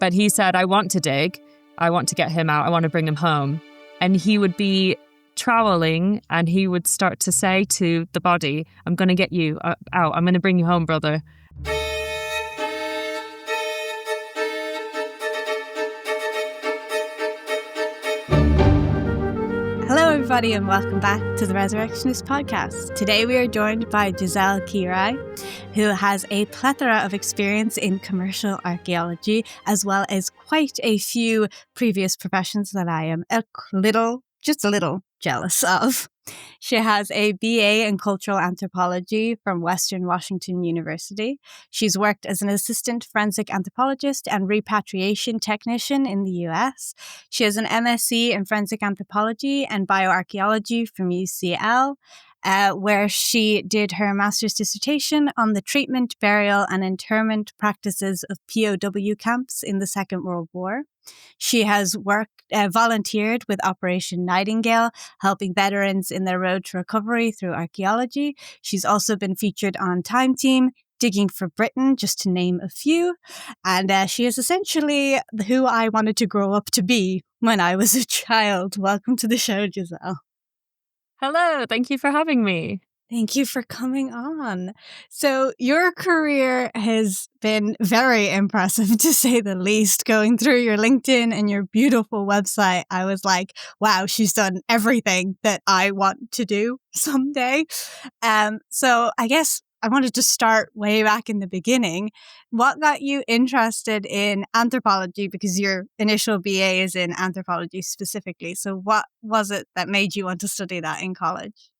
But he said, I want to dig. I want to get him out. I want to bring him home. And he would be troweling and he would start to say to the body, I'm going to get you out. I'm going to bring you home, brother. Hello, everybody, and welcome back to the Resurrectionist Podcast. Today, we are joined by Giselle Kirai, who has a plethora of experience in commercial archaeology, as well as quite a few previous professions that I am just a little jealous of. She has a BA in Cultural Anthropology from Western Washington University. She's worked as an assistant forensic anthropologist and repatriation technician in the US. She has an MSc in Forensic Anthropology and Bioarchaeology from UCL, where she did her master's dissertation on the treatment, burial, and interment practices of POW camps in the Second World War. She has volunteered with Operation Nightingale, helping veterans in their road to recovery through archaeology. She's also been featured on Time Team, Digging for Britain, just to name a few. And she is essentially who I wanted to grow up to be when I was a child. Welcome to the show, Giselle. Hello, thank you for having me. Thank you for coming on. So your career has been very impressive, to say the least. Going through your LinkedIn and your beautiful website, I was like, wow, she's done everything that I want to do someday. So I guess I wanted to start way back in the beginning. What got you interested in anthropology? Because your initial BA is in anthropology specifically. So what was it that made you want to study that in college?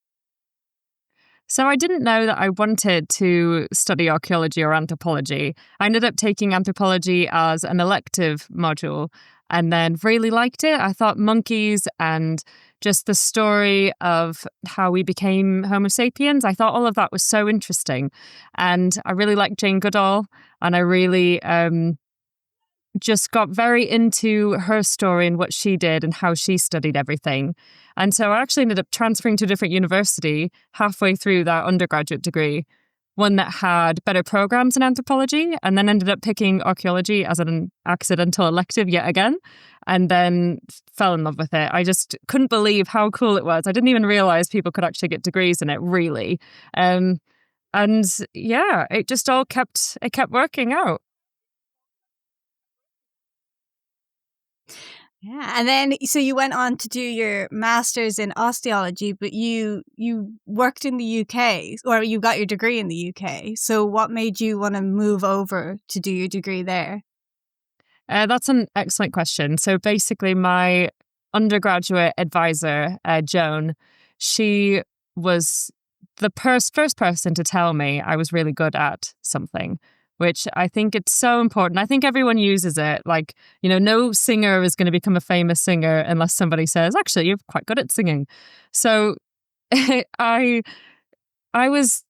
So I didn't know that I wanted to study archaeology or anthropology. I ended up taking anthropology as an elective module and then really liked it. I thought monkeys and just the story of how we became Homo sapiens, I thought all of that was so interesting. And I really liked Jane Goodall, and I really just got very into her story and what she did and how she studied everything. And so I actually ended up transferring to a different university halfway through that undergraduate degree, one that had better programs in anthropology, and then ended up picking archaeology as an accidental elective yet again, and then fell in love with it. I just couldn't believe how cool it was. I didn't even realize people could actually get degrees in it, really. And yeah, it just all kept working out. Yeah. And then, so you went on to do your master's in osteology, but you worked in the UK, or you got your degree in the UK. So what made you want to move over to do your degree there? That's an excellent question. So basically, my undergraduate advisor, Joan, she was the first person to tell me I was really good at something, which I think it's so important. I think everyone uses it. Like, no singer is going to become a famous singer unless somebody says, actually, you're quite good at singing. So I was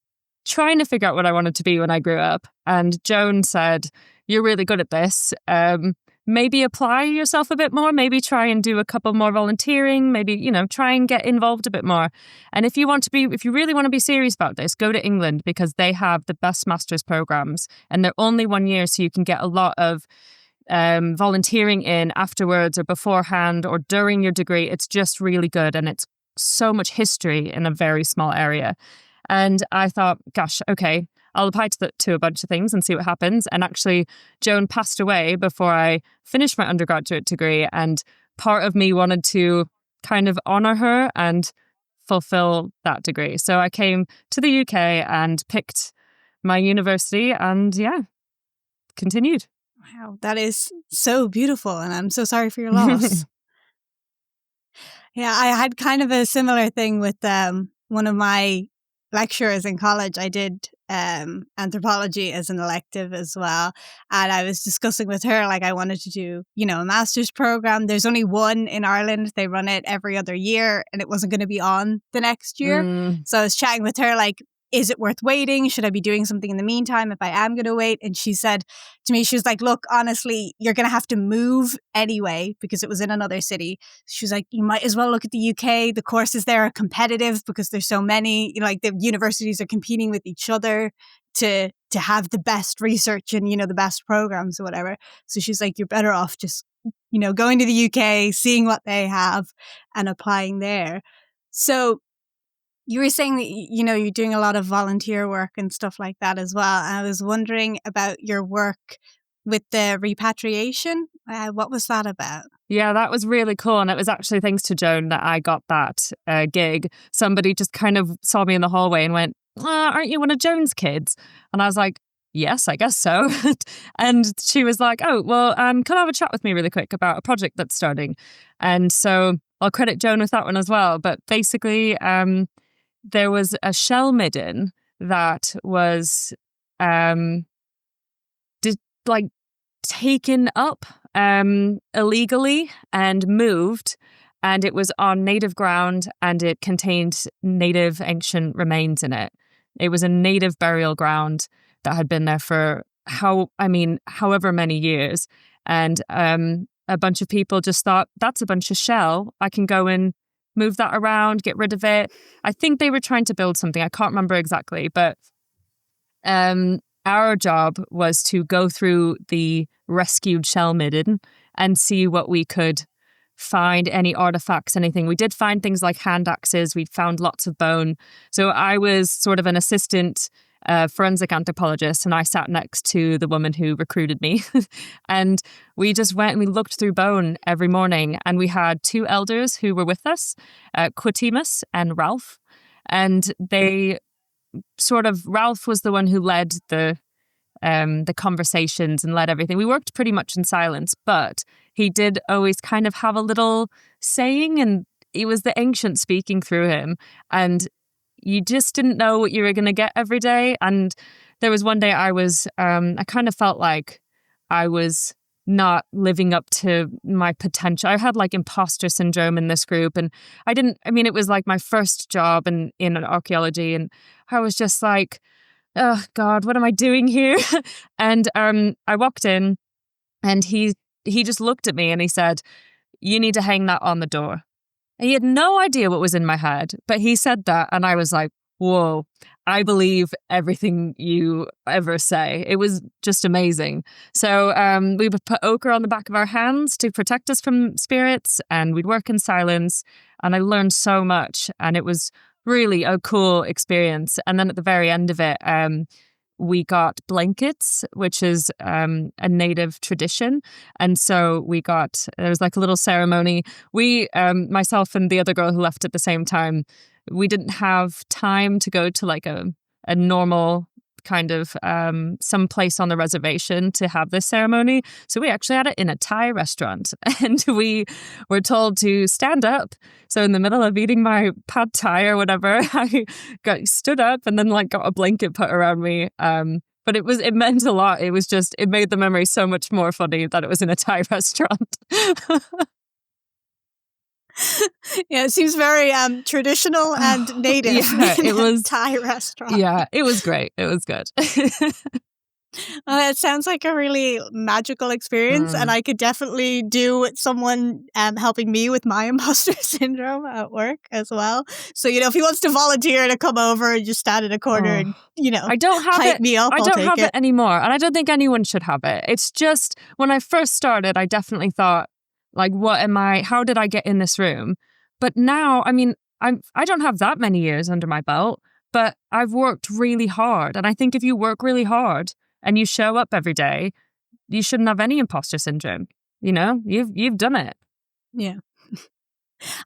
trying to figure out what I wanted to be when I grew up. And Joan said, you're really good at this. Maybe apply yourself a bit more, maybe try and do a couple more volunteering, maybe, try and get involved a bit more. And if you really want to be serious about this, go to England, because they have the best master's programs and they're only 1 year. So you can get a lot of volunteering in afterwards or beforehand or during your degree. It's just really good. And it's so much history in a very small area. And I thought, gosh, okay, I'll apply to a bunch of things and see what happens. And actually, Joan passed away before I finished my undergraduate degree. And part of me wanted to kind of honor her and fulfill that degree. So I came to the UK and picked my university and continued. Wow, that is so beautiful. And I'm so sorry for your loss. Yeah, I had kind of a similar thing with one of my lecturers in college. I did anthropology as an elective as well. And I was discussing with her, like, I wanted to do, a master's program. There's only one in Ireland. They run it every other year and it wasn't going to be on the next year. So I was chatting with her, like, is it worth waiting? Should I be doing something in the meantime if I am going to wait? And she said to me, she was like, look, honestly, you're going to have to move anyway, because it was in another city. She was like, you might as well look at the UK. The courses there are competitive because there's so many, like the universities are competing with each other to to have the best research and, the best programs or whatever. So she's like, you're better off just, going to the UK, seeing what they have and applying there. So you were saying that, you're doing a lot of volunteer work and stuff like that as well. And I was wondering about your work with the repatriation. What was that about? Yeah, that was really cool. And it was actually thanks to Joan that I got that gig. Somebody just kind of saw me in the hallway and went, aren't you one of Joan's kids? And I was like, yes, I guess so. And she was like, oh, well, can I have a chat with me really quick about a project that's starting? And so I'll credit Joan with that one as well. But basically, there was a shell midden that was taken up illegally and moved, and it was on native ground, and it contained native ancient remains in it. It was a native burial ground that had been there for however many years, and a bunch of people just thought, that's a bunch of shell, I can go and move that around, get rid of it. I think they were trying to build something, I can't remember exactly, but our job was to go through the rescued shell midden and see what we could find, any artifacts, anything. We did find things like hand axes. We found lots of bone. So I was sort of an assistant forensic anthropologist, and I sat next to the woman who recruited me. And we just went and we looked through bone every morning. And we had two elders who were with us, Quatimus and Ralph. And Ralph was the one who led the conversations and led everything. We worked pretty much in silence, but he did always kind of have a little saying, and it was the ancient speaking through him. And you just didn't know what you were going to get every day. And there was one day I kind of felt like I was not living up to my potential. I had like imposter syndrome in this group, and it was like my first job in archaeology, and I was just like, oh God, what am I doing here? And I walked in, and he just looked at me and he said, you need to hang that on the door. And he had no idea what was in my head, but he said that, and I was like, whoa, I believe everything you ever say. It was just amazing. So we would put ochre on the back of our hands to protect us from spirits, and we'd work in silence. And I learned so much, and it was really a cool experience. And then at the very end of it, we got blankets, which is a native tradition. And so there was like a little ceremony. We, myself and the other girl who left at the same time, we didn't have time to go to like a normal kind of some place on the reservation to have this ceremony. So we actually had it in a Thai restaurant, and we were told to stand up. So in the middle of eating my pad Thai or whatever, I stood up and then like got a blanket put around me. But it meant a lot. It made the memory so much more funny that it was in a Thai restaurant. Yeah, it seems very traditional and native. Yeah, it was Thai restaurant. Yeah, it was great. It was good. It sounds like a really magical experience, and I could definitely do with someone helping me with my imposter syndrome at work as well. So, if he wants to volunteer to come over and just stand in a corner and, I don't have hype me up, I don't have it anymore, and I don't think anyone should have it. It's just, when I first started, I definitely thought, like, how did I get in this room? But now, I don't have that many years under my belt, but I've worked really hard. And I think if you work really hard and you show up every day, you shouldn't have any imposter syndrome. You've done it. Yeah.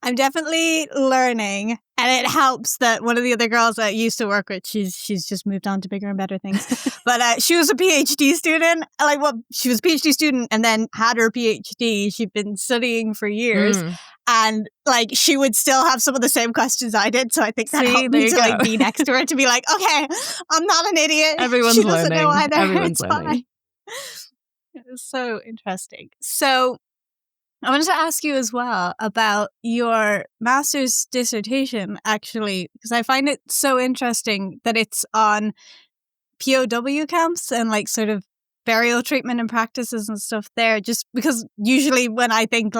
I'm definitely learning, and it helps that one of the other girls I used to work with, she's just moved on to bigger and better things. But she was a PhD student. She was a PhD student and then had her PhD. She'd been studying for years, and she would still have some of the same questions I did. So I think that helped me to be next to her, to be like, okay, I'm not an idiot. Everyone's she doesn't learning. know either. Everyone's learning. It was so interesting. So I wanted to ask you as well about your master's dissertation, actually, because I find it so interesting that it's on POW camps and sort of burial treatment and practices and stuff there, just because usually when I think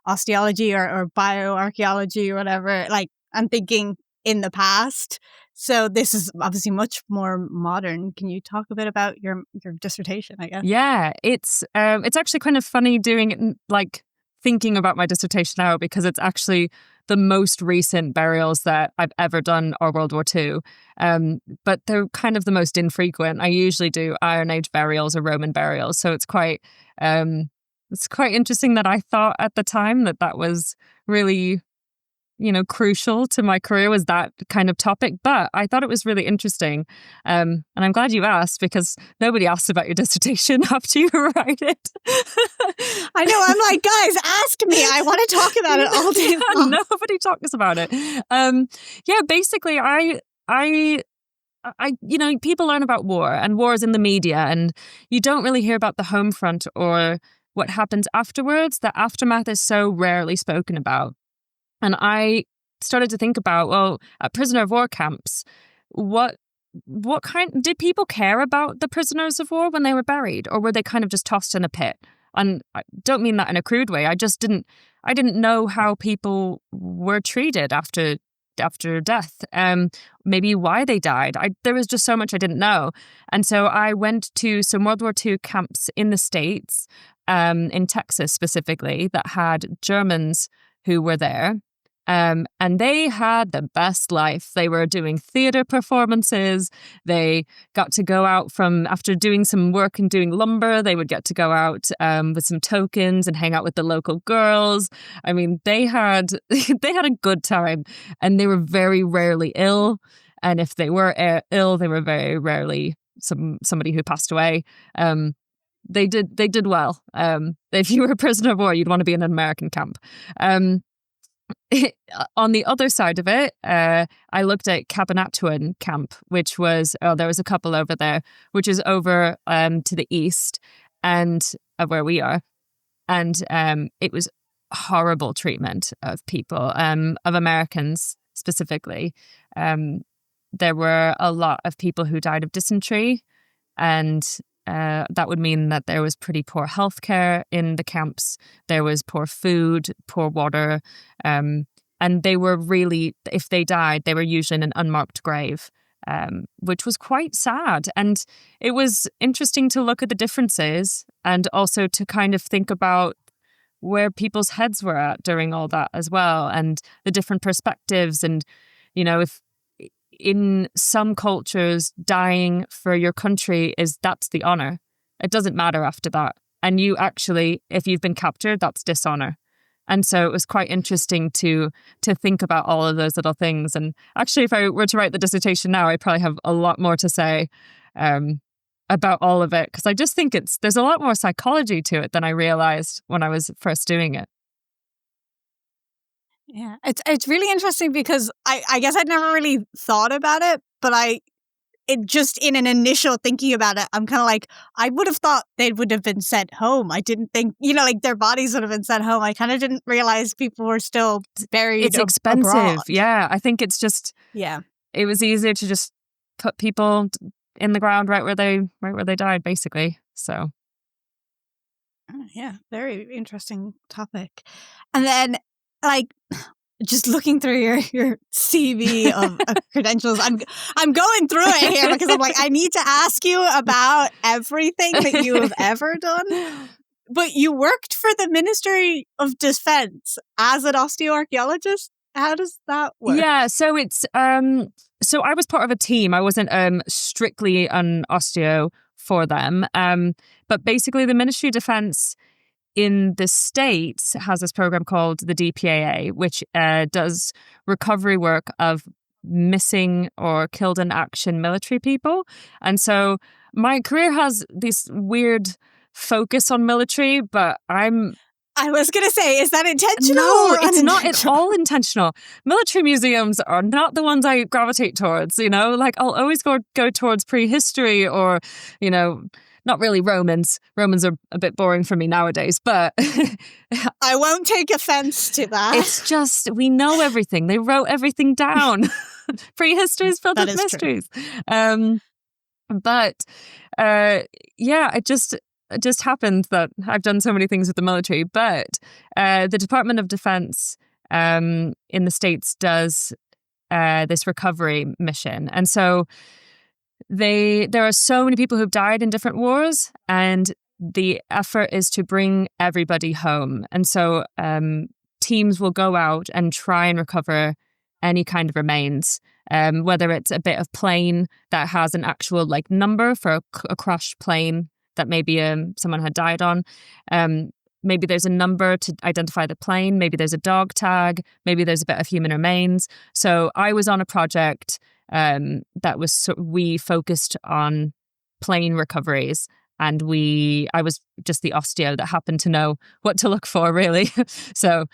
osteology or bioarchaeology or whatever, I'm thinking in the past. So this is obviously much more modern. Can you talk a bit about your dissertation, I guess? Yeah, it's actually kind of funny doing it, like thinking about my dissertation now, because it's actually the most recent burials that I've ever done are World War II. But they're kind of the most infrequent. I usually do Iron Age burials or Roman burials. So it's quite interesting that I thought at the time that was really, crucial to my career, was that kind of topic. But I thought it was really interesting. And I'm glad you asked, because nobody asks about your dissertation after you write it. I know. I'm like, guys, ask me. I want to talk about it all day long. Nobody talks about it. Basically, people learn about war and wars in the media, and you don't really hear about the home front or what happens afterwards. The aftermath is so rarely spoken about. And I started to think about, well, at prisoner of war camps, what kind did people care about the prisoners of war when they were buried, or were they kind of just tossed in a pit? And I don't mean that in a crude way. I didn't know how people were treated after death. Maybe why they died. There was just so much I didn't know. And so I went to some World War II camps in the States, in Texas specifically, that had Germans who were there. And they had the best life. They were doing theater performances. They got to go out after doing some work and doing lumber, they would get to go out with some tokens and hang out with the local girls. I mean, they had a good time, and they were very rarely ill. And if they were ill, they were very rarely somebody who passed away. They did well. If you were a prisoner of war, you'd want to be in an American camp. On the other side of it, I looked at Cabanatuan camp, which was, there was a couple over there, which is over to the east and of where we are. And it was horrible treatment of people, of Americans specifically. There were a lot of people who died of dysentery, and that would mean that there was pretty poor healthcare in the camps. There was poor food, poor water. And they were really, if they died, they were usually in an unmarked grave, which was quite sad. And it was interesting to look at the differences, and also to kind of think about where people's heads were at during all that as well, and the different perspectives. And, if in some cultures, dying for your country that's the honor. It doesn't matter after that. And you actually, if you've been captured, that's dishonor. And so it was quite interesting to think about all of those little things. And actually, if I were to write the dissertation now, I'd probably have a lot more to say about all of it, because I just think there's a lot more psychology to it than I realized when I was first doing it. Yeah, it's really interesting, because I guess I'd never really thought about it, but it just in an initial thinking about it, I'm kind of like, I would have thought they would have been sent home. I didn't think, like their bodies would have been sent home. I kind of didn't realize people were still buried. It's expensive. Abroad. Yeah, I think it's just, it was easier to just put people in the ground right where they died, basically. So. Yeah, very interesting topic. And then, just looking through your CV of credentials, I'm going through it here, because I'm like, I need to ask you about everything that you have ever done. But you worked for the Ministry of Defense as an osteoarchaeologist. How does that work? Yeah, so it's so I was part of a team. I wasn't strictly an osteo for them, but basically the Ministry of Defense in the States has this program called the DPAA, which does recovery work of missing or killed in action military people. And so my career has this weird focus on military, but I was going to say, is that intentional? No, it's not at all intentional. Military museums are not the ones I gravitate towards, I'll always go towards prehistory or, not really Romans. Romans are a bit boring for me nowadays, but I won't take offense to that. It's just, we know everything. They wrote everything down. Prehistory is filled with mysteries. It just happened that I've done so many things with the military. But the Department of Defense in the States does this recovery mission. And so there are so many people who've died in different wars, and the effort is to bring everybody home. And so teams will go out and try and recover any kind of remains, whether it's a bit of plane that has an actual like number for a crushed plane that maybe someone had died on. Maybe there's a number to identify the plane. Maybe there's a dog tag. Maybe there's a bit of human remains. So I was on a project that was we focused on plane recoveries, and I was just the osteo that happened to know what to look for, really. So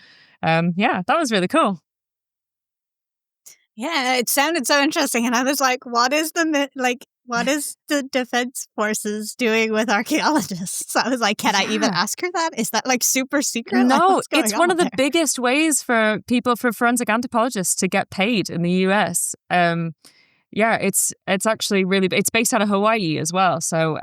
that was really cool. Yeah, it sounded so interesting, and I was like, what is the Defense Forces doing with archaeologists? So I was like, can I even ask her that? Is that like super secret? No, it's one of the there? biggest ways for forensic anthropologists to get paid in the US. It's actually really, it's based out of Hawaii as well. So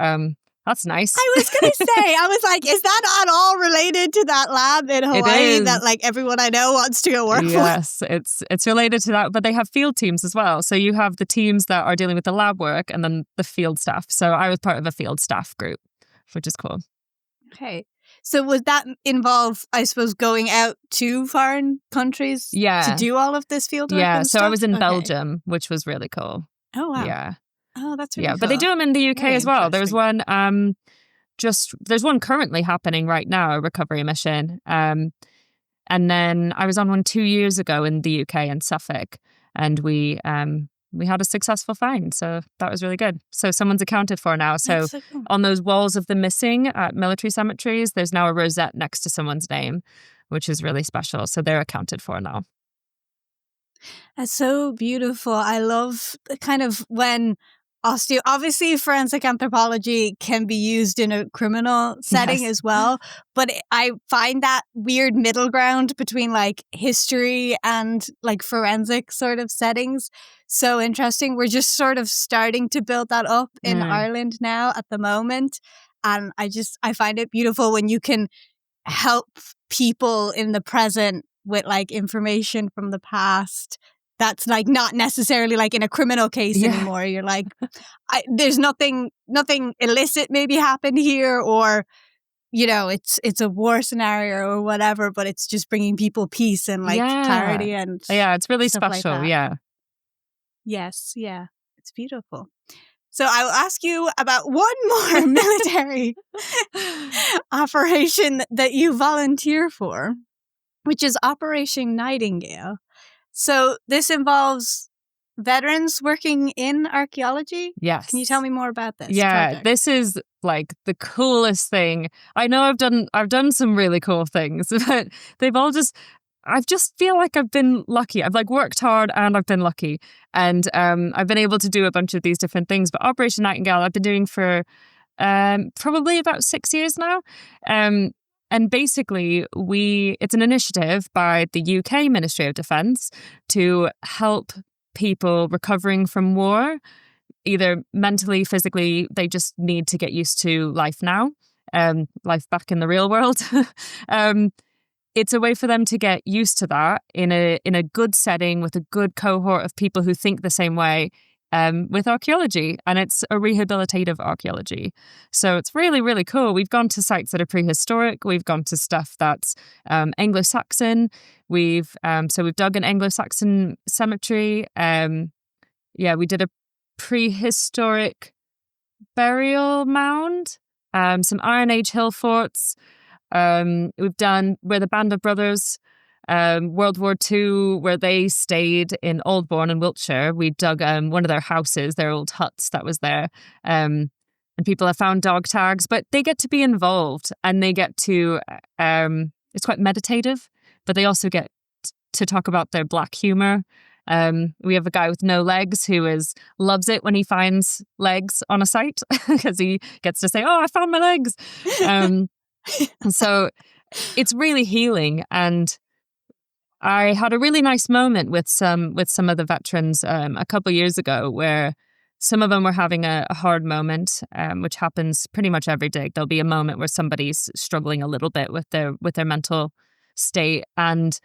that's nice. I was going to say, I was like, is that at all related to that lab in Hawaii that like everyone I know wants to go work for? Yes, it's related to that, but they have field teams as well. So you have the teams that are dealing with the lab work and then the field staff. So I was part of a field staff group, which is cool. Okay. So would that involve, I suppose, going out to foreign countries to do all of this field work? Yeah, and so stuff? I was in Belgium, which was really cool. Oh, wow. Yeah. Oh, that's really cool. But they do them in the UK Very as well. There's interesting. one there's one currently happening right now, a recovery mission. And then I was on one 2 years ago in the UK in Suffolk, and we had a successful find. So that was really good. So someone's accounted for now. So cool. on those walls of the missing at military cemeteries, there's now a rosette next to someone's name, which is really special. So they're accounted for now. That's so beautiful. I love kind of when obviously forensic anthropology can be used in a criminal setting as well, but I find that weird middle ground between like history and like forensic sort of settings so interesting. We're just sort of starting to build that up in Ireland now at the moment, and I find it beautiful when you can help people in the present with like information from the past that's like not necessarily like in a criminal case anymore. You're like, there's nothing illicit maybe happened here, or it's a war scenario or whatever, but it's just bringing people peace and like clarity and it's really special. Like Yes, it's beautiful. So I will ask you about one more military operation that you volunteer for, which is Operation Nightingale. So this involves veterans working in archaeology? Yes. Can you tell me more about this? Yeah, project? This is like the coolest thing. I know I've done some really cool things, but I just feel like I've been lucky. I've like worked hard and I've been lucky. And I've been able to do a bunch of these different things. But Operation Nightingale I've been doing for probably about 6 years now. And basically, it's an initiative by the UK Ministry of Defence to help people recovering from war, either mentally, physically. They just need to get used to life now, life back in the real world. It's a way for them to get used to that in a good setting with a good cohort of people who think the same way. With archaeology, and it's a rehabilitative archaeology. So it's really, really cool. We've gone to sites that are prehistoric. We've gone to stuff that's Anglo-Saxon. We've dug an Anglo-Saxon cemetery. We did a prehistoric burial mound, some Iron Age hill forts. We've done where the Band of Brothers, World War II, where they stayed in Oldbourne in Wiltshire. We dug one of their houses, their old huts that was there. And people have found dog tags, but they get to be involved, and they get to, it's quite meditative, but they also get to talk about their black humor. We have a guy with no legs who loves it when he finds legs on a site because he gets to say, "Oh, I found my legs." So it's really healing. And I had a really nice moment with some of the veterans a couple of years ago, where some of them were having a hard moment, which happens pretty much every day. There'll be a moment where somebody's struggling a little bit with their mental state, and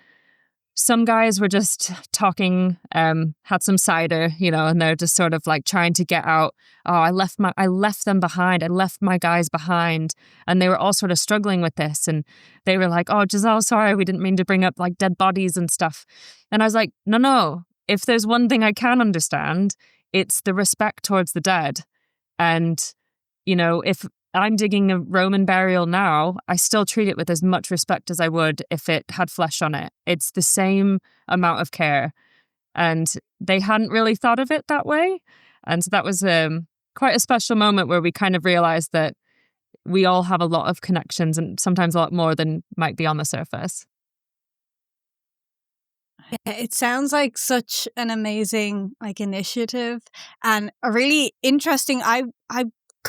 some guys were just talking, had some cider, and they're just sort of like trying to get out. Oh, I left them behind. I left my guys behind. And they were all sort of struggling with this. And they were like, oh, Giselle, sorry, we didn't mean to bring up like dead bodies and stuff. And I was like, no. If there's one thing I can understand, it's the respect towards the dead. And, if I'm digging a Roman burial now, I still treat it with as much respect as I would if it had flesh on it. It's the same amount of care. And they hadn't really thought of it that way. And so that was quite a special moment where we kind of realized that we all have a lot of connections and sometimes a lot more than might be on the surface. It sounds like such an amazing initiative and a really interesting. I'm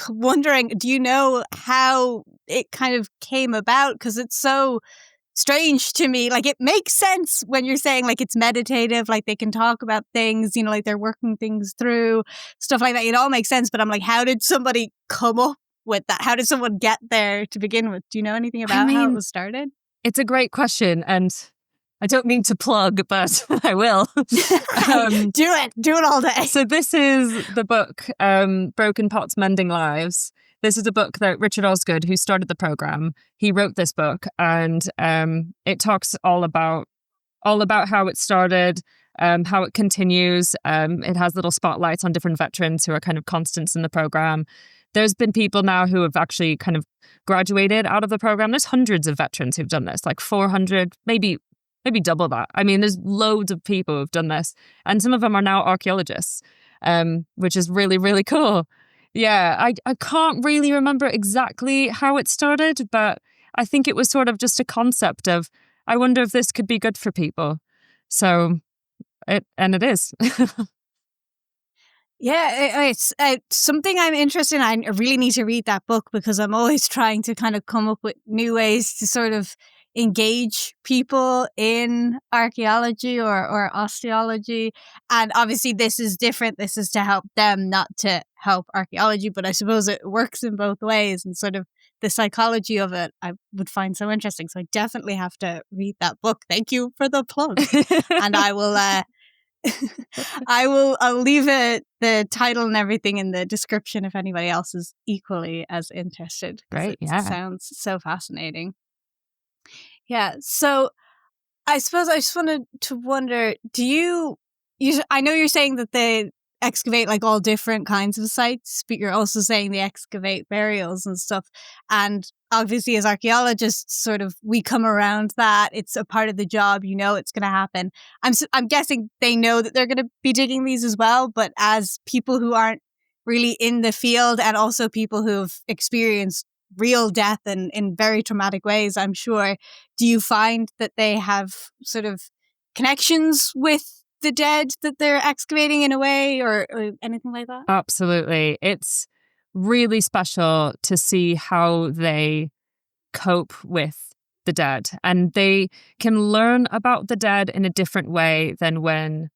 wondering, do you know how it kind of came about? Because it's so strange to me. Like, it makes sense when you're saying it's meditative, they can talk about things, they're working things through, stuff like that. It all makes sense. But I'm like, how did somebody come up with that? How did someone get there to begin with? Do you know anything about how it was started? It's a great question. And I don't mean to plug, but I will. Do it all day. So this is the book, Broken Pots, Mending Lives. This is a book that Richard Osgood, who started the program, he wrote this book, and it talks all about how it started, how it continues. It has little spotlights on different veterans who are kind of constants in the program. There's been people now who have actually kind of graduated out of the program. There's hundreds of veterans who've done this, like 400, maybe double that. I mean, there's loads of people who've done this. And some of them are now archaeologists, which is really, really cool. Yeah, I can't really remember exactly how it started, but I think it was sort of just a concept of, I wonder if this could be good for people. So, it is. Yeah, it's something I'm interested in. I really need to read that book because I'm always trying to kind of come up with new ways to sort of engage people in archaeology or osteology. And obviously this is different. This is to help them, not to help archaeology. But I suppose it works in both ways, and sort of the psychology of it I would find so interesting. So I definitely have to read that book. Thank you for the plug. And I will... I'll leave the title and everything in the description if anybody else is equally as interested. Great, It sounds so fascinating. Yeah, so I suppose I just wanted to wonder, do you I know you're saying that they excavate all different kinds of sites, but you're also saying they excavate burials and stuff. And obviously as archaeologists, sort of, we come around that. It's a part of the job, it's going to happen. I'm guessing they know that they're going to be digging these as well, but as people who aren't really in the field, and also people who've experienced real death and in very traumatic ways, I'm sure, do you find that they have sort of connections with the dead that they're excavating in a way or anything like that? Absolutely. It's really special to see how they cope with the dead, and they can learn about the dead in a different way than when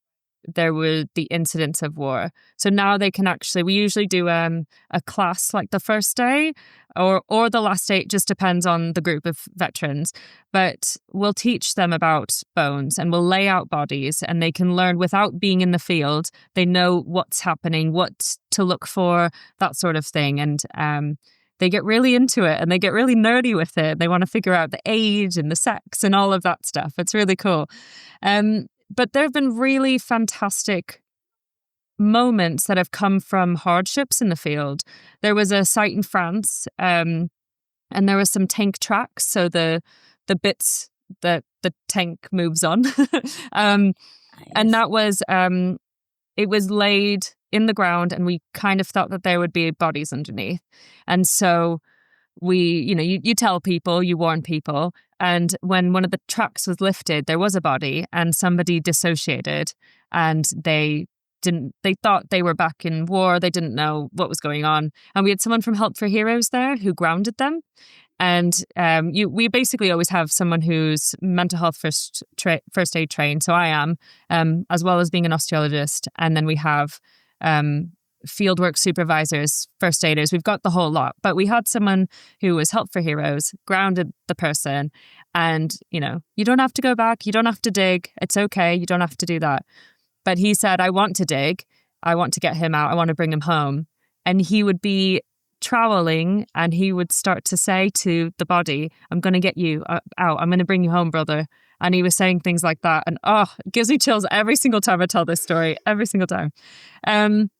there were the incidents of war. So now they can we usually do a class like the first day or the last day. It just depends on the group of veterans. But we'll teach them about bones and we'll lay out bodies, and they can learn without being in the field. They know what's happening, what to look for, that sort of thing. And they get really into it and they get really nerdy with it. They want to figure out the age and the sex and all of that stuff. It's really cool. But there have been really fantastic moments that have come from hardships in the field. There was a site in France, and there was some tank tracks, so the bits that the tank moves on. And that was, it was laid in the ground, and we kind of thought that there would be bodies underneath. And so you tell people, you warn people. And when one of the tracks was lifted, there was a body and somebody dissociated, and they thought they were back in war. They didn't know what was going on. And we had someone from Help for Heroes there who grounded them. And we basically always have someone who's mental health first aid trained. So I am, as well as being an osteologist. And then we have fieldwork supervisors, first aiders. We've got the whole lot. But we had someone who was Help for Heroes, grounded the person, And, you don't have to go back. You don't have to dig. It's okay. You don't have to do that. But he said, I want to dig. I want to get him out. I want to bring him home. And he would be troweling and he would start to say to the body, I'm going to get you out. I'm going to bring you home, brother. And he was saying things like that. And it gives me chills every single time I tell this story, every single time. And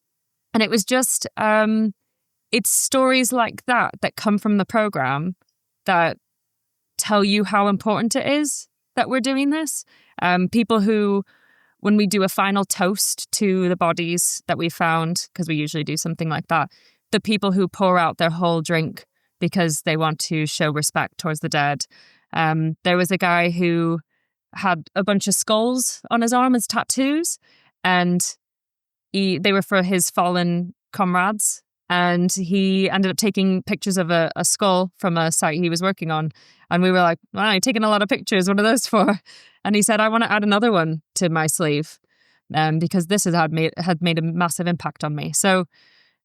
it was just, it's stories like that come from the program that tell you how important it is that we're doing this. People who, when we do a final toast to the bodies that we found, because we usually do something like that, the people who pour out their whole drink because they want to show respect towards the dead. There was a guy who had a bunch of skulls on his arm as tattoos, and they were for his fallen comrades. And he ended up taking pictures of a skull from a site he was working on. And we were like, wow, you're taking a lot of pictures. What are those for? And he said, I want to add another one to my sleeve because this had made a massive impact on me. So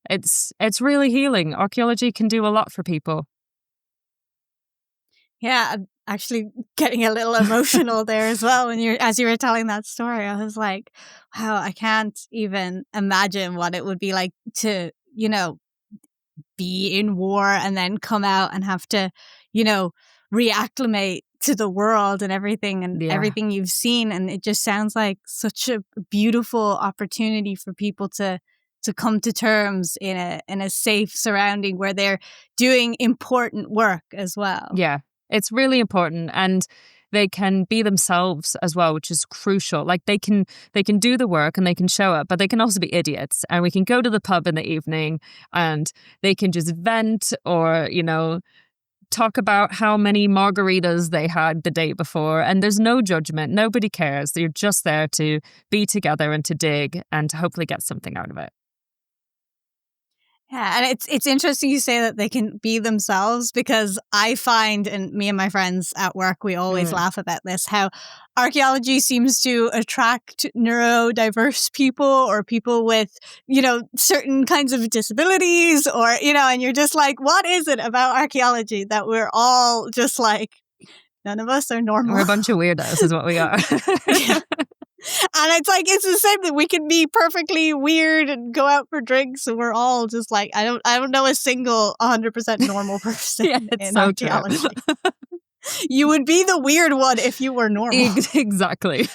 it's really healing. Archaeology can do a lot for people. Yeah, I'm actually getting a little emotional there as well as you were telling that story. I was like, wow, I can't even imagine what it would be like to, be in war and then come out and have to, reacclimate to the world and everything you've seen. And it just sounds like such a beautiful opportunity for people to come to terms in a safe surrounding where they're doing important work as well. Yeah, it's really important. And they can be themselves as well, which is crucial. Like they can do the work and they can show up, but they can also be idiots. And we can go to the pub in the evening and they can just vent or, talk about how many margaritas they had the day before. And there's no judgment. Nobody cares. You're just there to be together and to dig and to hopefully get something out of it. Yeah, and it's interesting you say that they can be themselves, because I find, and me and my friends at work, we always laugh about this, how archaeology seems to attract neurodiverse people or people with, certain kinds of disabilities or, and you're just like, what is it about archaeology that we're all just like, none of us are normal? We're a bunch of weirdos is what we are. Yeah. And it's like, it's the same thing. We can be perfectly weird and go out for drinks, and we're all just like, I don't know a single 100% normal person in archaeology. You would be the weird one if you were normal. Exactly.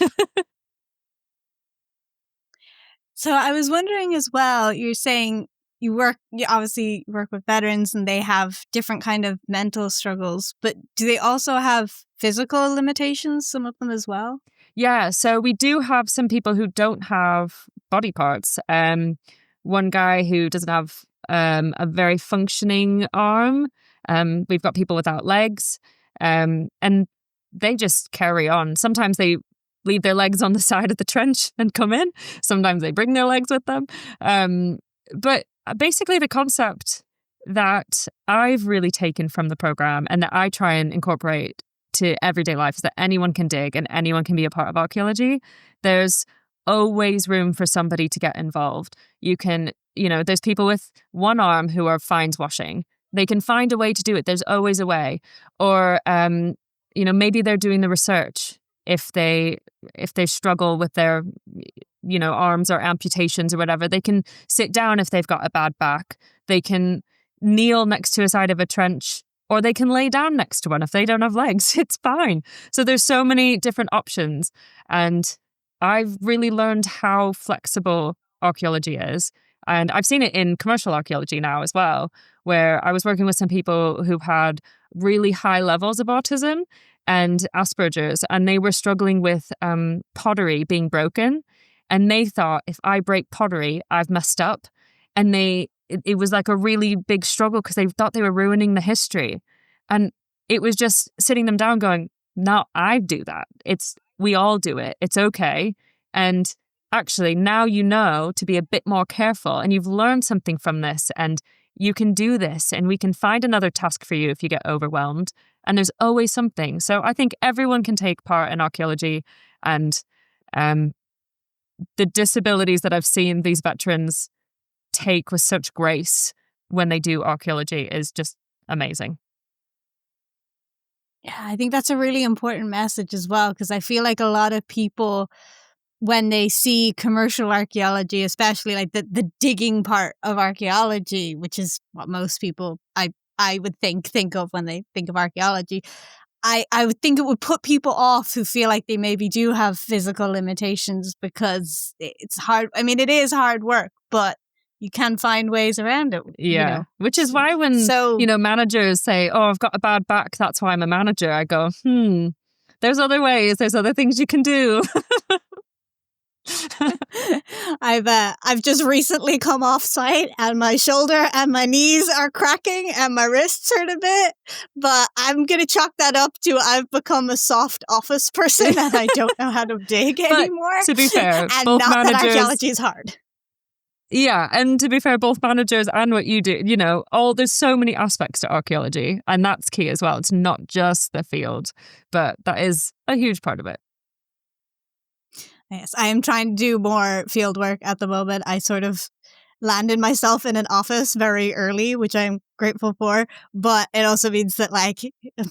So I was wondering as well, you're saying you obviously work with veterans and they have different kind of mental struggles, but do they also have physical limitations, some of them as well? Yeah, so we do have some people who don't have body parts. One guy who doesn't have a very functioning arm. We've got people without legs, and they just carry on. Sometimes they leave their legs on the side of the trench and come in. Sometimes they bring their legs with them. But basically the concept that I've really taken from the program and that I try and incorporate to everyday life is that anyone can dig and anyone can be a part of archaeology. There's always room for somebody to get involved. You can, there's people with one arm who are finds washing. They can find a way to do it. There's always a way. Or, maybe they're doing the research. If they struggle with their, arms or amputations or whatever, they can sit down if they've got a bad back. They can kneel next to a side of a trench, or they can lay down next to one if they don't have legs. It's fine. So there's so many different options. And I've really learned how flexible archaeology is. And I've seen it in commercial archaeology now as well, where I was working with some people who had really high levels of autism and Asperger's, and they were struggling with pottery being broken. And they thought, if I break pottery, I've messed up. And it was like a really big struggle because they thought they were ruining the history. And it was just sitting them down going, no, I do that. We all do it. It's okay. And actually, now you know to be a bit more careful, and you've learned something from this, and you can do this, and we can find another task for you if you get overwhelmed. And there's always something. So I think everyone can take part in archaeology, and the disabilities that I've seen these veterans take with such grace when they do archaeology is just amazing. Yeah, I think that's a really important message as well, because I feel like a lot of people, when they see commercial archaeology, especially like the digging part of archaeology, which is what most people I would think of when they think of archaeology, I would think it would put people off who feel like they maybe do have physical limitations, because it's hard. I mean, it is hard work, but you can find ways around it, Yeah. Which is why when, So, managers say, oh, I've got a bad back, that's why I'm a manager, I go, there's other ways, there's other things you can do. I've just recently come off site and my shoulder and my knees are cracking and my wrists hurt a bit, but I'm gonna chalk that up to I've become a soft office person and I don't know how to dig anymore. To be fair, and both not managers, that archaeology is hard. Yeah, and to be fair, both managers and what you do, there's so many aspects to archaeology, and that's key as well. It's not just the field, but that is a huge part of it. Yes, I am trying to do more field work at the moment. I sort of landed myself in an office very early, which I'm grateful for. But it also means that, like,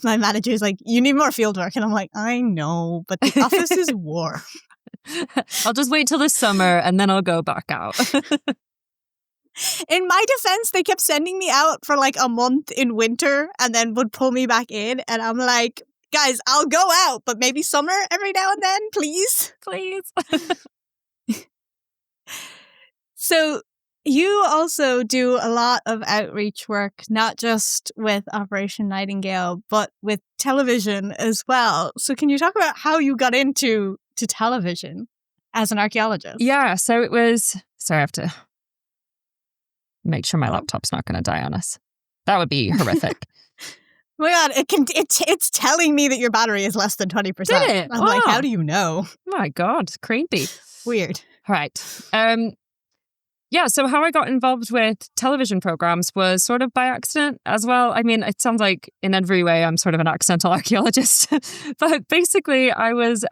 my manager is like, you need more field work. And I'm like, I know, but the office is warm. I'll just wait till the summer and then I'll go back out. In my defense, they kept sending me out for like a month in winter and then would pull me back in. And I'm like, guys, I'll go out, but maybe summer every now and then, please. Please. So you also do a lot of outreach work, not just with Operation Nightingale, but with television as well. So can you talk about how you got into television as an archaeologist? Yeah, so it was... Sorry, I have to make sure my laptop's not going to die on us. That would be horrific. Oh my God, it's telling me that your battery is less than 20%. Did it? I'm like, how do you know? My God, creepy. Weird. All right. Yeah, so how I got involved with television programs was sort of by accident as well. I mean, it sounds like in every way I'm sort of an accidental archaeologist. But basically, I was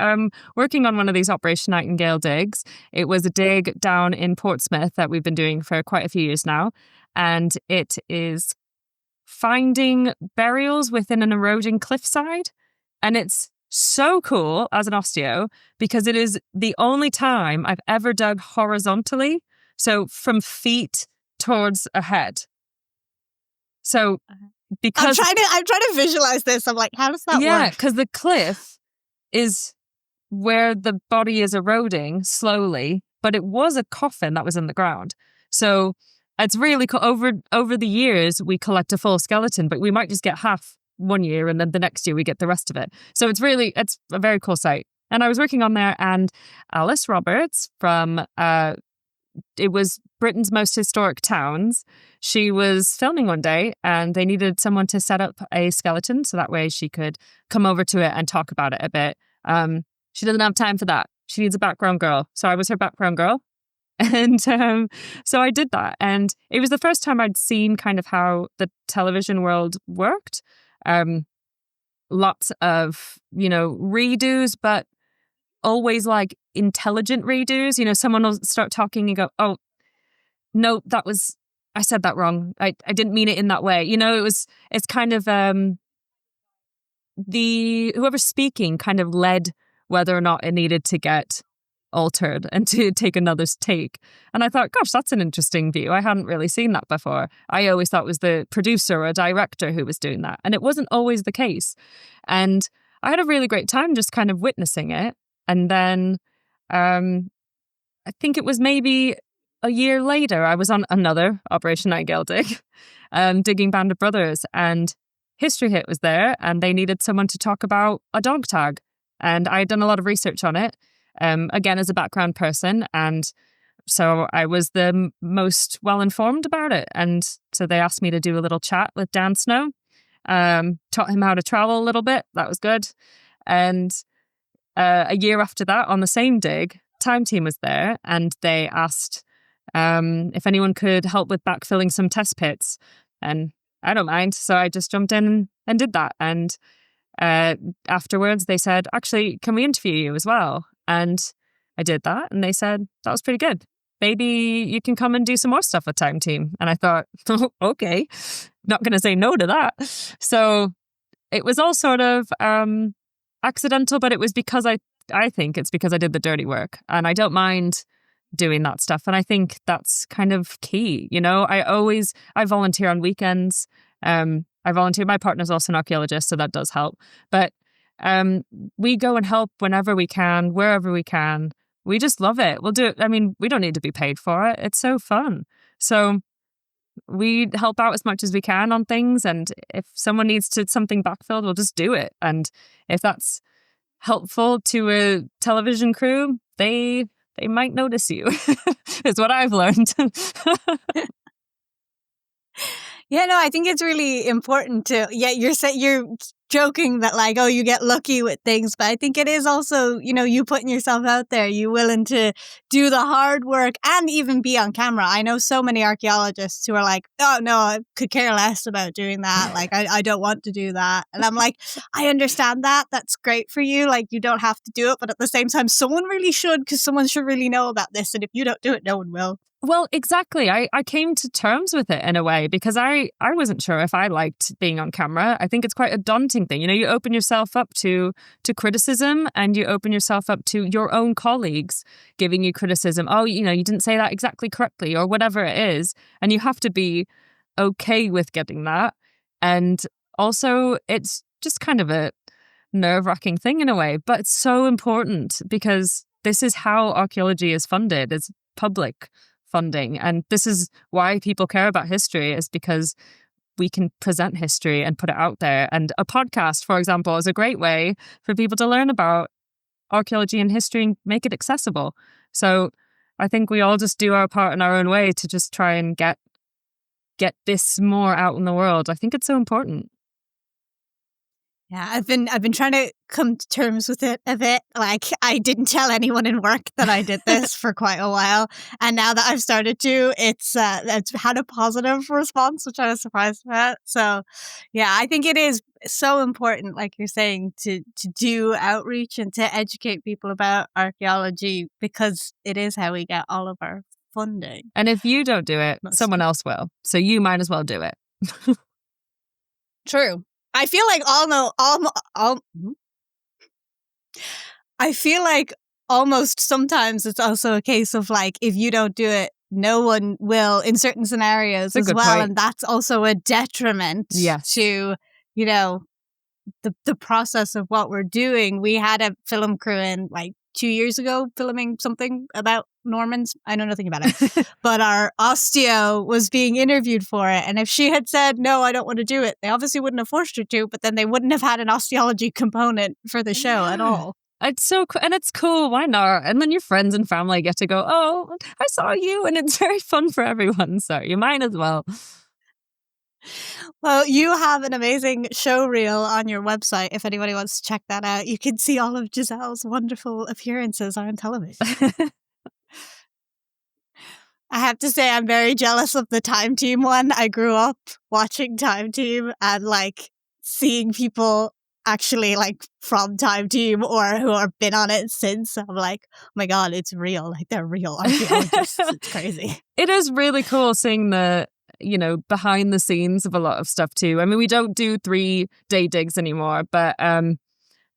working on one of these Operation Nightingale digs. It was a dig down in Portsmouth that we've been doing for quite a few years now. And it is finding burials within an eroding cliffside. And it's so cool as an osteo because it is the only time I've ever dug horizontally. So from feet towards a head. So because I'm trying to visualize this. I'm like, how does that work? Yeah, because the cliff is where the body is eroding slowly, but it was a coffin that was in the ground. So it's really over the years we collect a full skeleton, but we might just get half one year and then the next year we get the rest of it. So it's a very cool site. And I was working on there, and Alice Roberts from it was Britain's Most Historic Towns. She was filming one day and they needed someone to set up a skeleton so that way she could come over to it and talk about it a bit. She doesn't have time for that. She needs a background girl. So I was her background girl. And so I did that. And it was the first time I'd seen kind of how the television world worked. Lots of, redos, but always like intelligent redos. Someone will start talking and go, oh, no, I said that wrong. I didn't mean it in that way. It's kind of whoever's speaking kind of led whether or not it needed to get altered and to take another take. And I thought, gosh, that's an interesting view. I hadn't really seen that before. I always thought it was the producer or director who was doing that. And it wasn't always the case. And I had a really great time just kind of witnessing it. And then I think it was maybe a year later, I was on another Operation Nightingale dig, digging Band of Brothers, and History Hit was there, and they needed someone to talk about a dog tag. And I had done a lot of research on it, again, as a background person. And so I was the most well-informed about it. And so they asked me to do a little chat with Dan Snow, taught him how to travel a little bit. That was good. And a year after that, on the same dig, Time Team was there, and they asked if anyone could help with backfilling some test pits. And I don't mind. So I just jumped in and did that. And afterwards, they said, actually, can we interview you as well? And I did that. And they said, that was pretty good. Maybe you can come and do some more stuff with Time Team. And I thought, oh, okay, not going to say no to that. So it was all sort of accidental, but it was because I think it's because I did the dirty work, and I don't mind doing that stuff. And I think that's kind of key. I volunteer on weekends. I volunteer. My partner's also an archaeologist, so that does help. But we go and help whenever we can, wherever we can. We just love it. We'll do it. I mean, we don't need to be paid for it. It's so fun. So we help out as much as we can on things. And if someone needs something backfilled, we'll just do it. And if that's helpful to a television crew, they might notice you, is what I've learned. Yeah, no, I think it's really important to, you're joking that like, oh, you get lucky with things, but I think it is also, you putting yourself out there, you willing to do the hard work and even be on camera. I know so many archaeologists who are like, oh no, I could care less about doing that. Like, I don't want to do that. And I'm like, I understand that. That's great for you. Like, you don't have to do it. But at the same time, someone really should, because someone should really know about this. And if you don't do it, no one will. Well, exactly. I came to terms with it in a way because I wasn't sure if I liked being on camera. I think it's quite a daunting thing. You open yourself up to criticism, and you open yourself up to your own colleagues giving you criticism. Oh, you didn't say that exactly correctly, or whatever it is. And you have to be okay with getting that. And also, it's just kind of a nerve-wracking thing in a way, but it's so important because this is how archaeology is funded. It's public funding. And this is why people care about history, is because we can present history and put it out there. And a podcast, for example, is a great way for people to learn about archaeology and history and make it accessible. So I think we all just do our part in our own way to just try and get this more out in the world. I think it's so important. Yeah, I've been trying to come to terms with it a bit. Like, I didn't tell anyone in work that I did this for quite a while, and now that I've started to, it's had a positive response, which I was surprised about. So, yeah, I think it is so important, like you're saying, to do outreach and to educate people about archaeology, because it is how we get all of our funding. And if you don't do it, someone else will. So you might as well do it. True. I feel like I feel like almost sometimes it's also a case of like, if you don't do it, no one will in certain scenarios as well. Point. And that's also a detriment to, the process of what we're doing. We had a film crew in like 2 years ago filming something about Normans. I know nothing about it. But our osteo was being interviewed for it. And if she had said, no, I don't want to do it, they obviously wouldn't have forced her to, but then they wouldn't have had an osteology component for the show at all. It's so cool. And it's cool. Why not? And then your friends and family get to go, oh, I saw you. And it's very fun for everyone. So you might as well. Well, you have an amazing show reel on your website. If anybody wants to check that out, you can see all of Giselle's wonderful appearances on television. I have to say, I'm very jealous of the Time Team one. I grew up watching Time Team and like seeing people actually like from Time Team or who have been on it since. I'm like, oh my God, it's real. Like, they're real archaeologists. It's crazy. It is really cool seeing the behind the scenes of a lot of stuff too. I mean, we don't do 3-day digs anymore, but I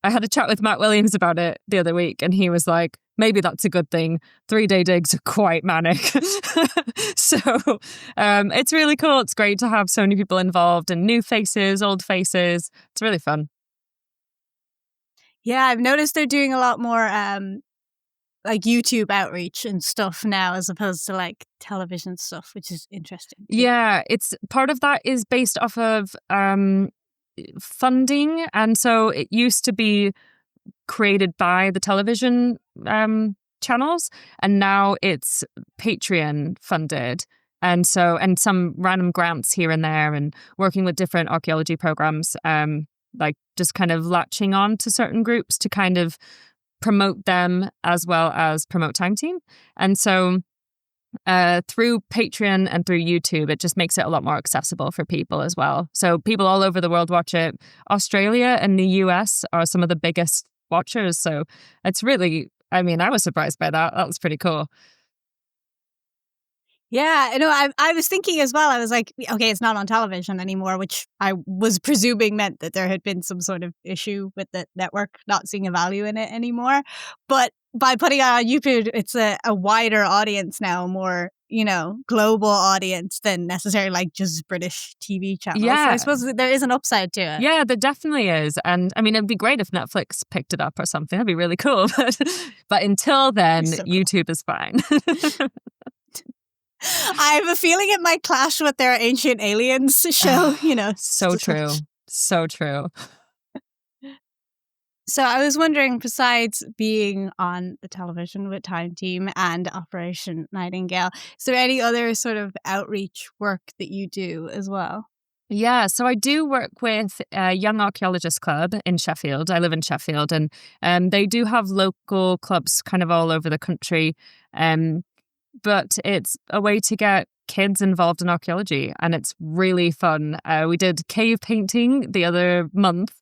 had a chat with Matt Williams about it the other week, and he was like, maybe that's a good thing. 3-day digs are quite manic. So it's really cool. It's great to have so many people involved, and new faces, old faces. It's really fun. Yeah, I've noticed they're doing a lot more like YouTube outreach and stuff now, as opposed to like television stuff, which is interesting too. Yeah, it's part of that is based off of funding, and so it used to be created by the television channels, and now it's Patreon funded, and some random grants here and there, and working with different archaeology programs, like just kind of latching on to certain groups to kind of promote them as well as promote Time Team. And so through Patreon and through YouTube, it just makes it a lot more accessible for people as well. So people all over the world watch it. Australia and the US are some of the biggest watchers. So it's really, I mean, I was surprised by that. That was pretty cool. Yeah, I was thinking as well. I was like, okay, it's not on television anymore, which I was presuming meant that there had been some sort of issue with the network not seeing a value in it anymore. But by putting it on YouTube, it's a wider audience now, more, global audience than necessarily like just British TV channels. Yeah. So I suppose there is an upside to it. Yeah, there definitely is. And I mean, it'd be great if Netflix picked it up or something. That'd be really cool. But until then, So cool. YouTube is fine. I have a feeling it might clash with their Ancient Aliens show, So true. So true. So I was wondering, besides being on the television with Time Team and Operation Nightingale, is there any other sort of outreach work that you do as well? Yeah, so I do work with a Young Archaeologist Club in Sheffield. I live in Sheffield, and they do have local clubs kind of all over the country. But it's a way to get kids involved in archaeology, and it's really fun. We did cave painting the other month,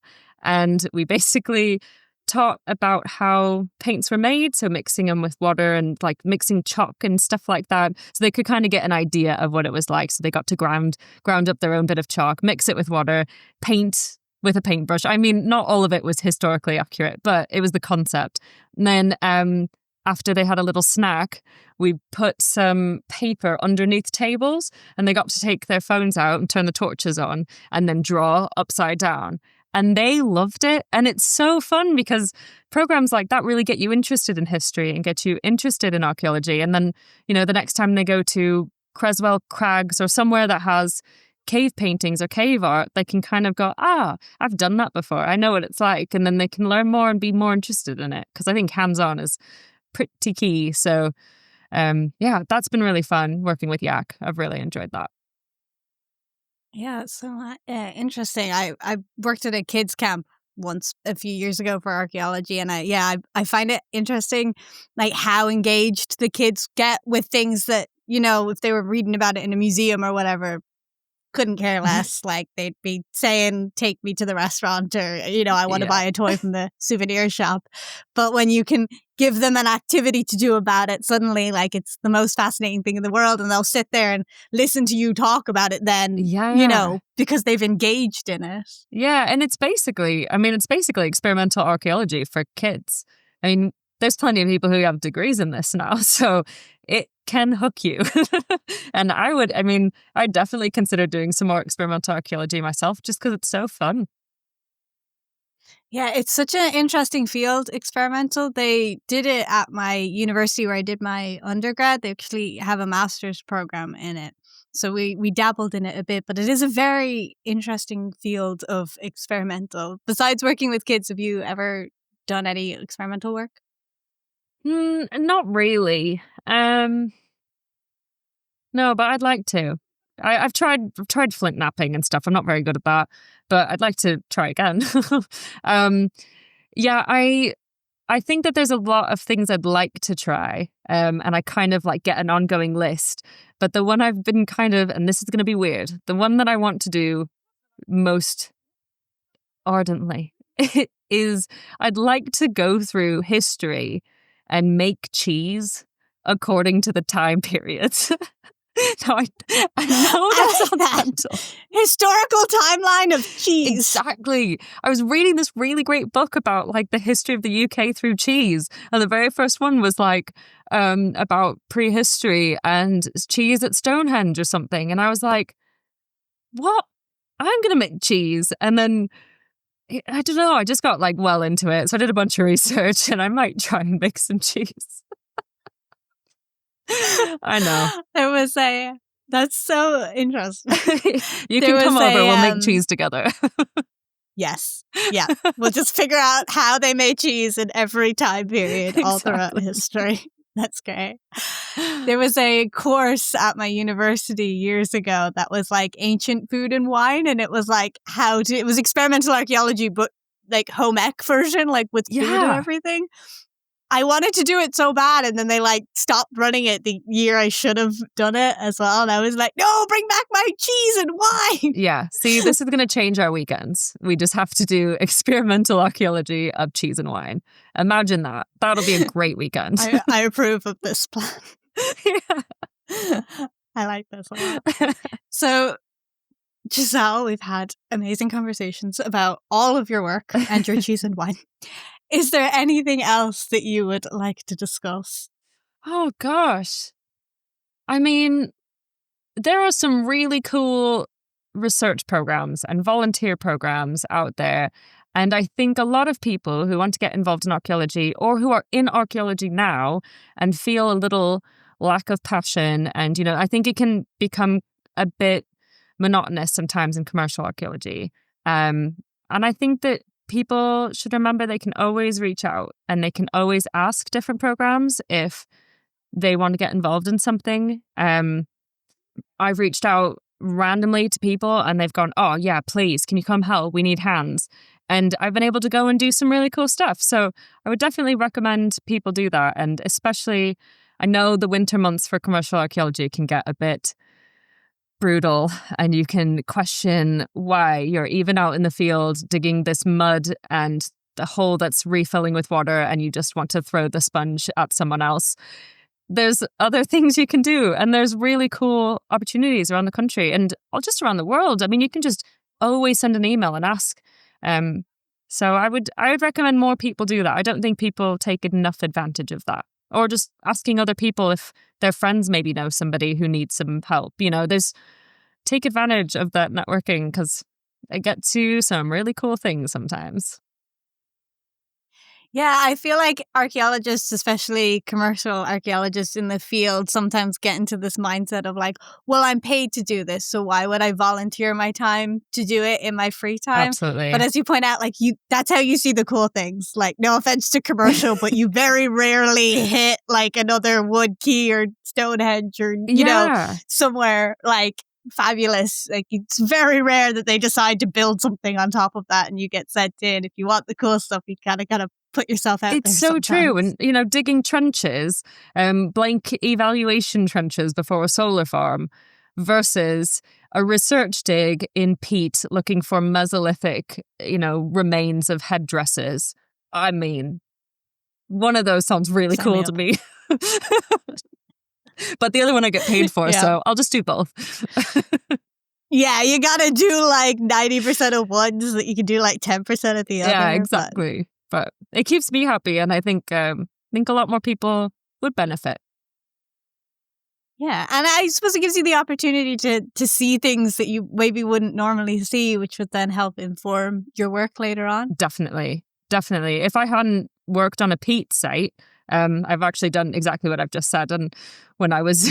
and we basically taught about how paints were made, so mixing them with water and like mixing chalk and stuff like that, so they could kind of get an idea of what it was like. So they got to ground up their own bit of chalk, mix it with water, paint with a paintbrush. I mean, not all of it was historically accurate, but it was the concept. And then after they had a little snack, we put some paper underneath tables, and they got to take their phones out and turn the torches on and then draw upside down. And they loved it. And it's so fun because programs like that really get you interested in history and get you interested in archaeology. And then, the next time they go to Creswell Crags or somewhere that has cave paintings or cave art, they can kind of go, I've done that before. I know what it's like. And then they can learn more and be more interested in it. Because I think hands-on is pretty key. So, that's been really fun working with Yak. I've really enjoyed that. Yeah, so interesting. I worked at a kids camp once a few years ago for archaeology, and I find it interesting, like how engaged the kids get with things that, if they were reading about it in a museum or whatever, couldn't care less. Like they'd be saying, take me to the restaurant, or, I want to buy a toy from the souvenir shop. But when you can give them an activity to do about it, suddenly like it's the most fascinating thing in the world. And they'll sit there and listen to you talk about it then, because they've engaged in it. Yeah. And it's basically experimental archaeology for kids. I mean, there's plenty of people who have degrees in this now, so it can hook you. And I'd definitely consider doing some more experimental archaeology myself just because it's so fun. Yeah, it's such an interesting field, experimental. They did it at my university where I did my undergrad. They actually have a master's program in it. So we dabbled in it a bit, but it is a very interesting field of experimental. Besides working with kids, have you ever done any experimental work? Not really. No, but I'd like to. I've tried flint knapping and stuff. I'm not very good at that, but I'd like to try again. I think that there's a lot of things I'd like to try, and I kind of like get an ongoing list. But the one I've been and this is going to be weird, the one that I want to do most ardently is I'd like to go through history and make cheese according to the time periods. No, I know that's mental. Historical timeline of cheese. Exactly. I was reading this really great book about like the history of the UK through cheese, and the very first one was like about prehistory and cheese at Stonehenge or something, and I was like, what? I'm gonna make cheese. And then I don't know, I just got like well into it. So I did a bunch of research, and I might try and make some cheese. I know. That's so interesting. You can come over, we'll make cheese together. Yes. Yeah. We'll just figure out how they made cheese in every time period all throughout history. That's great. There was a course at my university years ago that was like ancient food and wine, and it was like it was experimental archaeology, but like home ec version, like with food and everything. I wanted to do it so bad, and then they like stopped running it the year I should have done it as well. And I was like, no, bring back my cheese and wine. Yeah. See, this is going to change our weekends. We just have to do experimental archaeology of cheese and wine. Imagine that. That'll be a great weekend. I approve of this plan. Yeah. I like this a lot. So, Giselle, we've had amazing conversations about all of your work and your cheese and wine. Is there anything else that you would like to discuss? Oh, gosh. I mean, there are some really cool research programs and volunteer programs out there. And I think a lot of people who want to get involved in archaeology or who are in archaeology now and feel a little lack of passion. And, I think it can become a bit monotonous sometimes in commercial archaeology. And I think that people should remember they can always reach out and they can always ask different programs if they want to get involved in something. I've reached out randomly to people and they've gone, oh yeah, please, can you come help? We need hands. And I've been able to go and do some really cool stuff. So I would definitely recommend people do that. And especially, I know the winter months for commercial archaeology can get a bit brutal and you can question why you're even out in the field digging this mud and the hole that's refilling with water and you just want to throw the sponge at someone else. There's other things you can do and there's really cool opportunities around the country and just around the world. I mean, you can just always send an email and ask. So I would recommend more people do that. I don't think people take enough advantage of that. Or just asking other people if their friends maybe know somebody who needs some help. Take advantage of that networking because I get to some really cool things sometimes. Yeah, I feel like archaeologists, especially commercial archaeologists in the field, sometimes get into this mindset of like, well, I'm paid to do this, so why would I volunteer my time to do it in my free time? Absolutely. But as you point out, like that's how you see the cool things. Like, no offense to commercial, but you very rarely hit like another wood key or Stonehenge or, somewhere like fabulous. Like it's very rare that they decide to build something on top of that and you get sent in. If you want the cool stuff, you gotta put yourself out there. It's so true. And, digging trenches, blank evaluation trenches before a solar farm versus a research dig in peat looking for Mesolithic, remains of headdresses. I mean, one of those sounds really cool to me. But the other one I get paid for, so I'll just do both. Yeah, you gotta do like 90% of one so that you can do like 10% of the other. Yeah, exactly. But it keeps me happy, and I think a lot more people would benefit. Yeah, and I suppose it gives you the opportunity to see things that you maybe wouldn't normally see, which would then help inform your work later on. Definitely. If I hadn't worked on a peat site, I've actually done exactly what I've just said. And when I was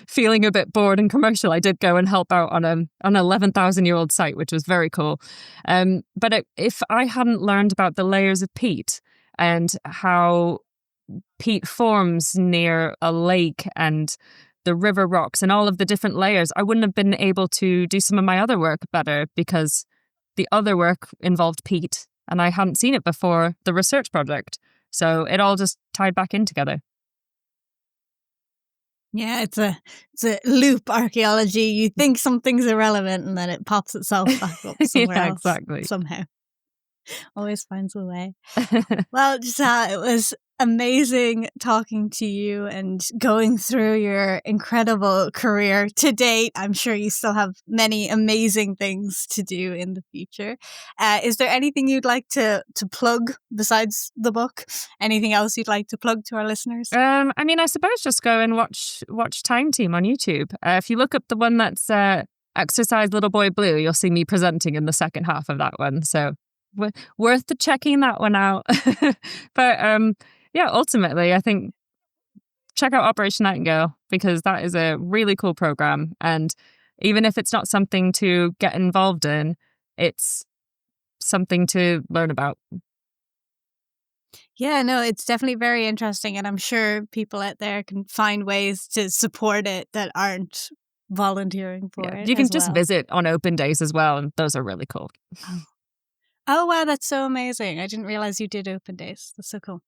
feeling a bit bored and commercial, I did go and help out on an 11,000-year-old site, which was very cool. But if I hadn't learned about the layers of peat and how peat forms near a lake and the river rocks and all of the different layers, I wouldn't have been able to do some of my other work better because the other work involved peat and I hadn't seen it before the research project. So it all just tied back in together. Yeah, it's a loop archaeology. You think something's irrelevant and then it pops itself back up somewhere else. Exactly. Somehow. Always finds a way. Well, Giselle, it was amazing talking to you and going through your incredible career to date. I'm sure you still have many amazing things to do in the future. Is there anything you'd like to plug besides the book? Anything else you'd like to plug to our listeners? I suppose just go and watch Time Team on YouTube. If you look up the one that's Exercise Little Boy Blue, you'll see me presenting in the second half of that one. So worth checking that one out. But ultimately, I think check out Operation Nightingale because that is a really cool program. And even if it's not something to get involved in, it's something to learn about. Yeah, no, it's definitely very interesting. And I'm sure people out there can find ways to support it that aren't volunteering for it. You can just visit on open days as well. And those are really cool. Oh, wow, that's so amazing. I didn't realize you did open days. That's so cool.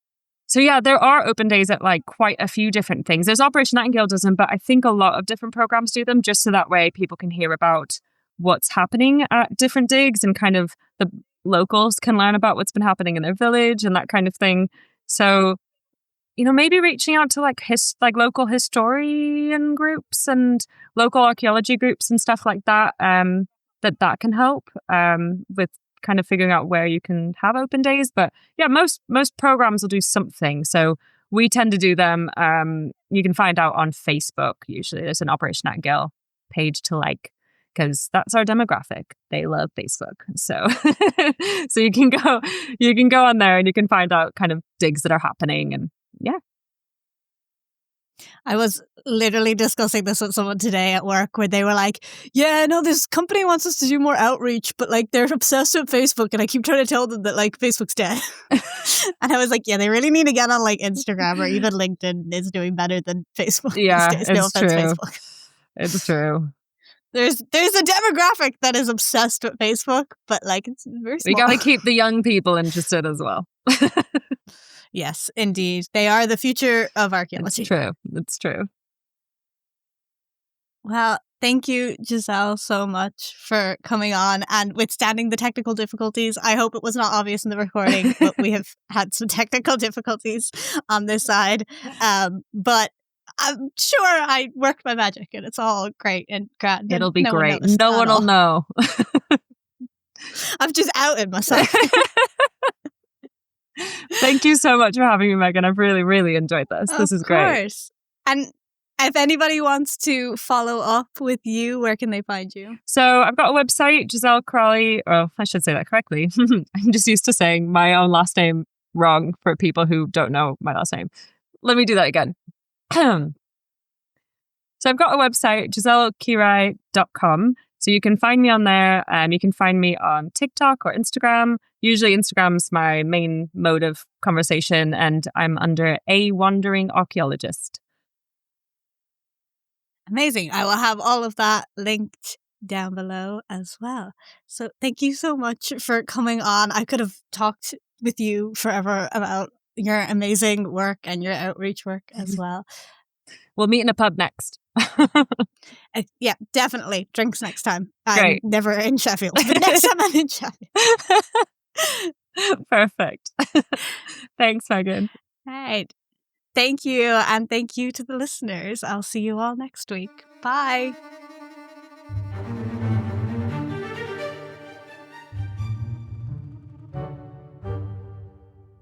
So yeah, there are open days at like quite a few different things. There's Operation Nightingale does them, but I think a lot of different programs do them just so that way people can hear about what's happening at different digs and kind of the locals can learn about what's been happening in their village and that kind of thing. So maybe reaching out to like local historian groups and local archaeology groups and stuff like that, that can help with kind of figuring out where you can have open days. But yeah, most programs will do something. So we tend to do them. You can find out on Facebook. Usually there's an Operation Nightingale page to like, because that's our demographic. They love Facebook. So so you can go on there and you can find out kind of digs that are happening. And yeah. I was literally discussing this with someone today at work where they were like, yeah, no, this company wants us to do more outreach, but like they're obsessed with Facebook. And I keep trying to tell them that like Facebook's dead. And I was like, yeah, they really need to get on like Instagram, or even LinkedIn is doing better than Facebook. Yeah, these days. No offense, Facebook. It's true. There's a demographic that is obsessed with Facebook, but like it's very small. We got to keep the young people interested as well. Yes, indeed. They are the future of archaeology. It's true. Well, thank you, Giselle, so much for coming on and withstanding the technical difficulties. I hope it was not obvious in the recording, but we have had some technical difficulties on this side. But I'm sure I worked my magic and it's all great and grand. It'll be great. No one will know. I've just outed myself. Thank you so much for having me, Megan. I've really, really enjoyed this. This is great. Of course. And if anybody wants to follow up with you, where can they find you? So I've got a website, Giselle Crawley. Oh, I should say that correctly. I'm just used to saying my own last name wrong for people who don't know my last name. Let me do that again. So I've got a website, gisellekirai.com. So you can find me on there. You can find me on TikTok or Instagram. Usually Instagram's my main mode of conversation, and I'm under A Wandering Archaeologist. Amazing. I will have all of that linked down below as well. So thank you so much for coming on. I could have talked with you forever about your amazing work and your outreach work as well. We'll meet in a pub next. Yeah, definitely. Drinks next time. Great. I'm never in Sheffield, but next time I'm in Sheffield. Perfect. Thanks, Megan. All right. Thank you. And thank you to the listeners. I'll see you all next week. Bye.